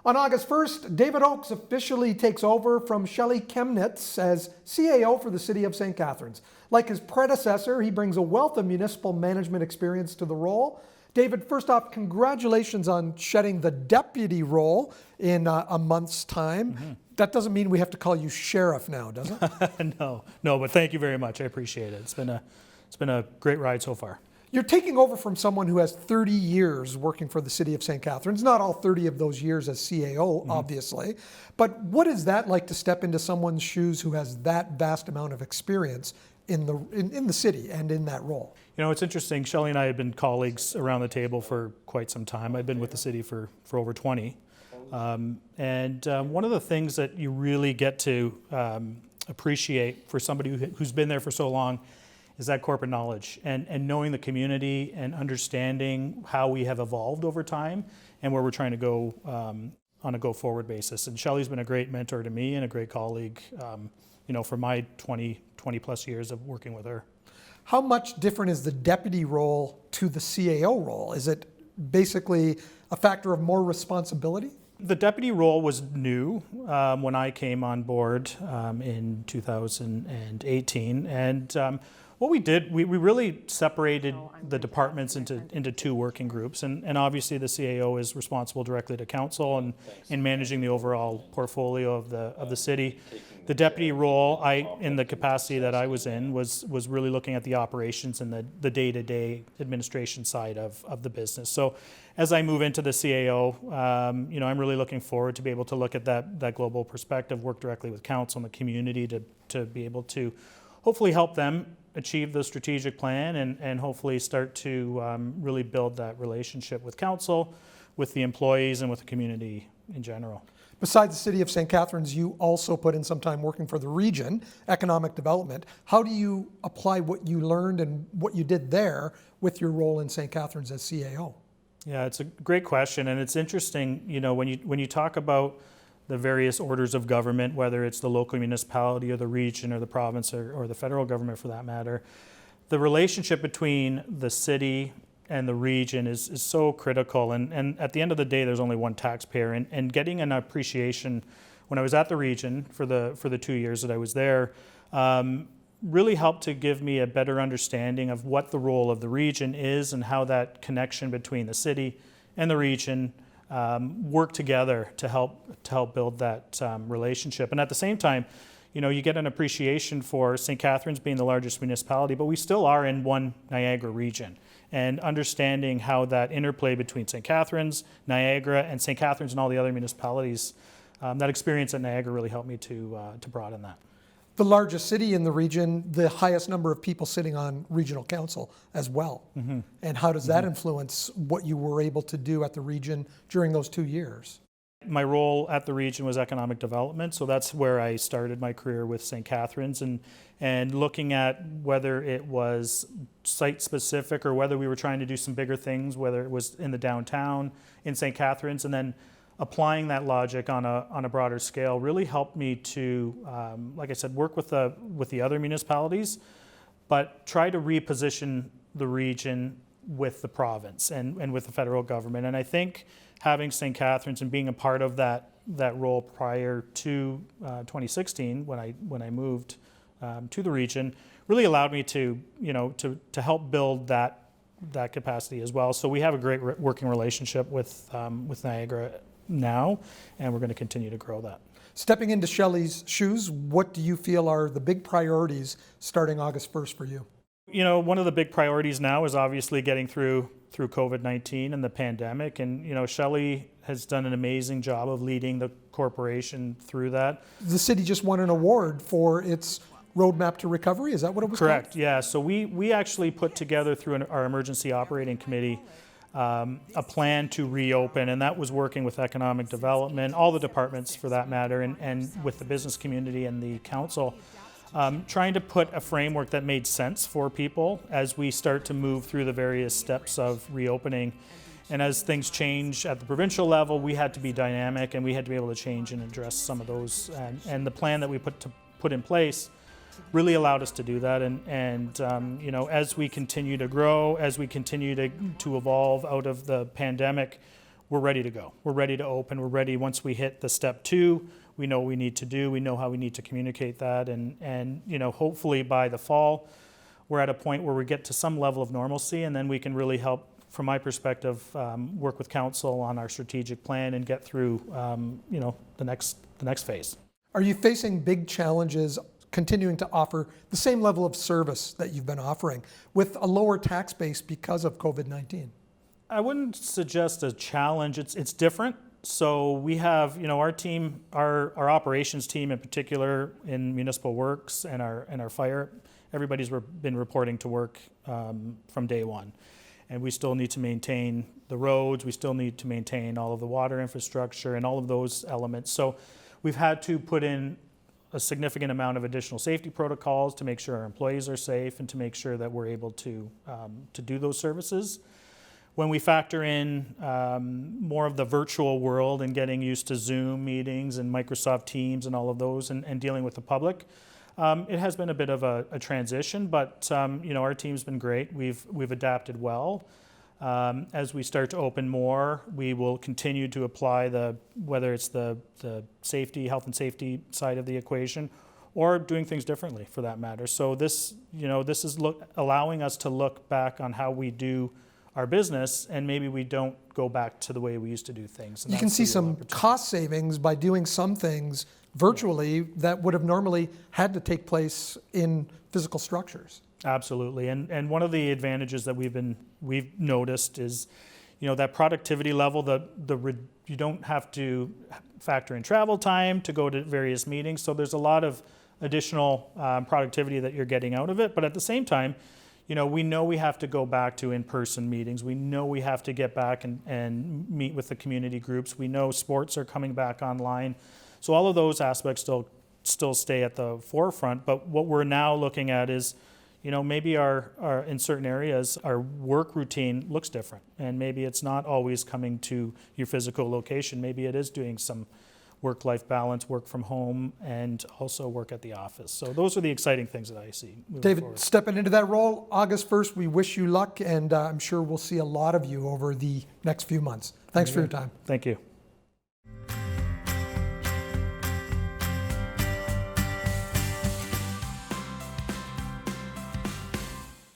On August 1st, David Oakes officially takes over from Shelley Chemnitz as CAO for the City of St. Catharines. Like his predecessor, he brings a wealth of municipal management experience to the role. David, first off, congratulations on shedding the deputy role in a month's time. Mm-hmm. That doesn't mean we have to call you sheriff now, does it? No, but thank you very much. I appreciate it. It's been a great ride so far. You're taking over from someone who has 30 years working for the City of St. Catharines, not all 30 of those years as CAO, obviously. But what is that like to step into someone's shoes who has that vast amount of experience in the city and in that role? You know, it's interesting. Shelley and I have been colleagues around the table for quite some time. I've been with the city for over 20. And one of the things that you really get to appreciate for somebody who's been there for so long is that corporate knowledge and knowing the community and understanding how we have evolved over time and where we're trying to go on a go-forward basis. And Shelley's been a great mentor to me and a great colleague, for my 20 plus years of working with her. How much different is the deputy role to the CAO role? Is it basically a factor of more responsibility? The deputy role was new when I came on board in 2018. And what we did, we really separated the departments into two working groups. And obviously the CAO is responsible directly to council and in managing the overall portfolio of the city. The deputy role, in the capacity that I was in, was really looking at the operations and the day-to-day administration side of the business. So as I move into the CAO, I'm really looking forward to be able to look at that global perspective, work directly with council and the community to be able to hopefully help them achieve the strategic plan and hopefully start to really build that relationship with council, with the employees, and with the community in general. Besides the City of St. Catharines, you also put in some time working for the region, economic development. How do you apply what you learned and what you did there with your role in St. Catharines as CAO? Yeah, it's a great question, and it's interesting, when you talk about the various orders of government, whether it's the local municipality or the region or the province or the federal government for that matter, the relationship between the city and the region is so critical. And at the end of the day, there's only one taxpayer. And getting an appreciation when I was at the region for the 2 years that I was there really helped to give me a better understanding of what the role of the region is and how that connection between the city and the region work together to help build that relationship. And at the same time, you get an appreciation for St. Catharines being the largest municipality, but we still are in one Niagara region. And understanding how that interplay between St. Catharines, Niagara, and St. Catharines and all the other municipalities, that experience at Niagara really helped me to broaden that. The largest city in the region, the highest number of people sitting on regional council as well. Mm-hmm. And how does that influence what you were able to do at the region during those 2 years? My role at the region was economic development, so that's where I started my career with St. Catharines, and looking at whether it was site-specific or whether we were trying to do some bigger things, whether it was in the downtown, in St. Catharines, and then applying that logic on a broader scale really helped me to, like I said, work with the other municipalities, but try to reposition the region with the province and with the federal government. And I think having St. Catharines and being a part of that role prior to 2016, when I moved to the region, really allowed me to help build that capacity as well. So we have a great working relationship with Niagara now, and we're going to continue to grow that. Stepping into Shelley's shoes, what do you feel are the big priorities starting August 1st for you? One of the big priorities now is obviously getting through COVID-19 and the pandemic. And, Shelley has done an amazing job of leading the corporation through that. The city just won an award for its roadmap to recovery. Is that what it was Correct, called? yeah. So we actually put together through our emergency operating committee a plan to reopen, and that was working with economic development, all the departments for that matter, and with the business community and the council. Trying to put a framework that made sense for people as we start to move through the various steps of reopening. And as things change at the provincial level, we had to be dynamic and we had to be able to change and address some of those. And the plan that we put in place really allowed us to do that. And as we continue to grow, as we continue to evolve out of the pandemic, we're ready to go. We're ready to open. We're ready once we hit the step 2. We know what we need to do. We know how we need to communicate that. And you know, hopefully by the fall, we're at a point where we get to some level of normalcy, and then we can really help, from my perspective, work with council on our strategic plan and get through, you know, the next phase. Are you facing big challenges continuing to offer the same level of service that you've been offering with a lower tax base because of COVID-19? I wouldn't suggest a challenge. It's different. So we have, you know, our team, our operations team in particular in municipal works and our fire, everybody's been reporting to work from day one. And we still need to maintain the roads. We still need to maintain all of the water infrastructure and all of those elements. So we've had to put in a significant amount of additional safety protocols to make sure our employees are safe and to make sure that we're able to do those services. When we factor in more of the virtual world and getting used to Zoom meetings and Microsoft Teams and all of those and dealing with the public, it has been a bit of a transition, but you know, our team's been great. We've adapted well. As we start to open more, we will continue to apply whether it's the safety, health and safety side of the equation, or doing things differently for that matter. So this, you know, this is allowing us to look back on how we do our business, and maybe we don't go back to the way we used to do things. You can see some cost savings by doing some things virtually that would have normally had to take place in physical structures. Absolutely, and one of the advantages that we've noticed is, you know, that productivity level. You don't have to factor in travel time to go to various meetings, so there's a lot of additional productivity that you're getting out of it. But at the same time, you know we have to go back to in-person meetings. We know we have to get back and meet with the community groups. We know sports are coming back online. So all of those aspects still stay at the forefront. But what we're now looking at is, you know, maybe our in certain areas, our work routine looks different. And maybe it's not always coming to your physical location. Maybe it is doing some work-life balance, work from home, and also work at the office. So those are the exciting things that I see moving David, forward. stepping into that role, August 1st, we wish you luck, and I'm sure we'll see a lot of you over the next few months. Thanks for your time. Thank you.